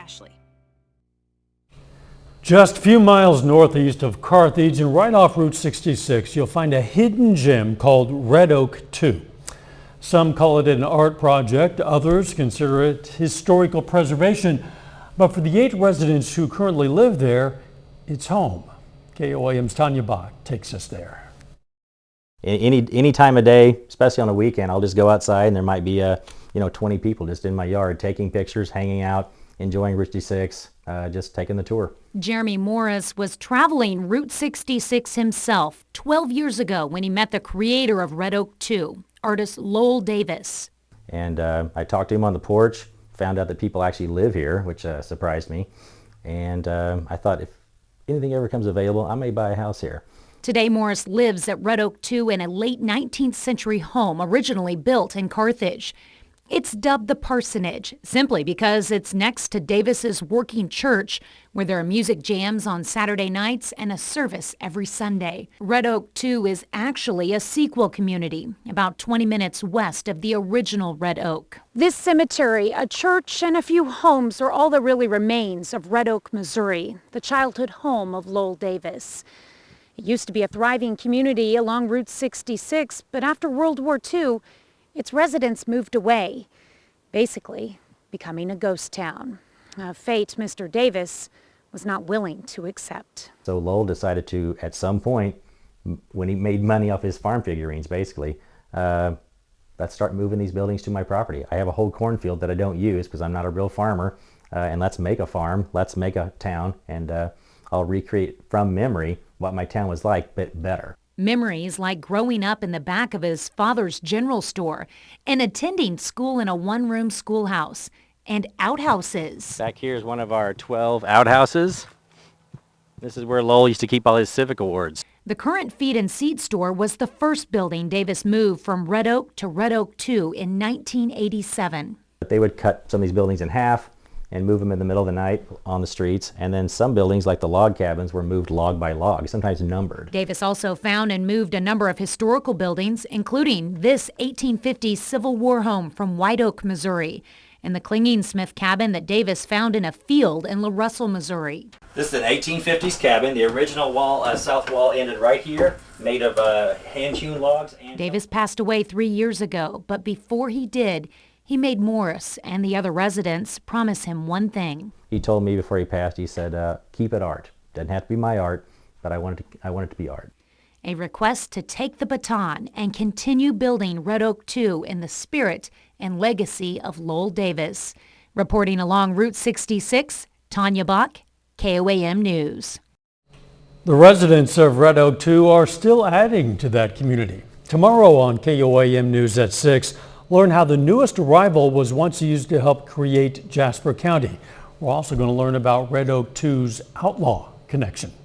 Ashley. Just a few miles northeast of Carthage and right off Route 66, you'll find a hidden gem called Red Oak 2. Some call it an art project, others consider it historical preservation. But for the 8 residents who currently live there, it's home. KOAM's Tanya Bach takes us there. Any time of day, especially on a weekend, I'll just go outside and there might be 20 people just in my yard taking pictures, hanging out, enjoying Route 66, just taking the tour. Jeremy Morris was traveling Route 66 himself 12 years ago when he met the creator of Red Oak 2, artist Lowell Davis. And I talked to him on the porch, found out that people actually live here, which surprised me. And I thought if anything ever comes available, I may buy a house here. Today, Morris lives at Red Oak 2 in a late 19th century home originally built in Carthage. It's dubbed the Parsonage simply because it's next to Davis's working church, where there are music jams on Saturday nights and a service every Sunday. Red Oak 2 is actually a sequel community, about 20 minutes west of the original Red Oak. This cemetery, a church, and a few homes are all that really remains of Red Oak, Missouri, the childhood home of Lowell Davis. It used to be a thriving community along Route 66, but after World War II, its residents moved away, basically becoming a ghost town. A fate Mr. Davis was not willing to accept. So Lowell decided to, at some point, when he made money off his farm figurines, basically, let's start moving these buildings to my property. I have a whole cornfield that I don't use because I'm not a real farmer, and let's make a farm, let's make a town, and I'll recreate from memory what my town was like, but better. Memories like growing up in the back of his father's general store and attending school in a one-room schoolhouse and outhouses. Back here is one of our 12 outhouses. This is where Lowell used to keep all his civic awards. The current feed and seed store was the first building Davis moved from Red Oak to Red Oak 2 in 1987. They would cut some of these buildings in half and move them in the middle of the night on the streets. And then some buildings, like the log cabins, were moved log by log, sometimes numbered. Davis also found and moved a number of historical buildings, including this 1850s Civil War home from White Oak, Missouri, and the Clinging Smith cabin that Davis found in a field in La Russell, Missouri. This is an 1850s cabin. The original wall, south wall, ended right here, made of hand-hewn logs. Davis passed away 3 years ago, but before he did, he made Morris and the other residents promise him one thing. He told me before he passed, he said, keep it art. Doesn't have to be my art, but I want it to be art. A request to take the baton and continue building Red Oak 2 in the spirit and legacy of Lowell Davis. Reporting along Route 66, Tanya Bach, KOAM News. The residents of Red Oak 2 are still adding to that community. Tomorrow on KOAM News at 6, learn how the newest arrival was once used to help create Jasper County. We're also going to learn about Red Oak 2's outlaw connection.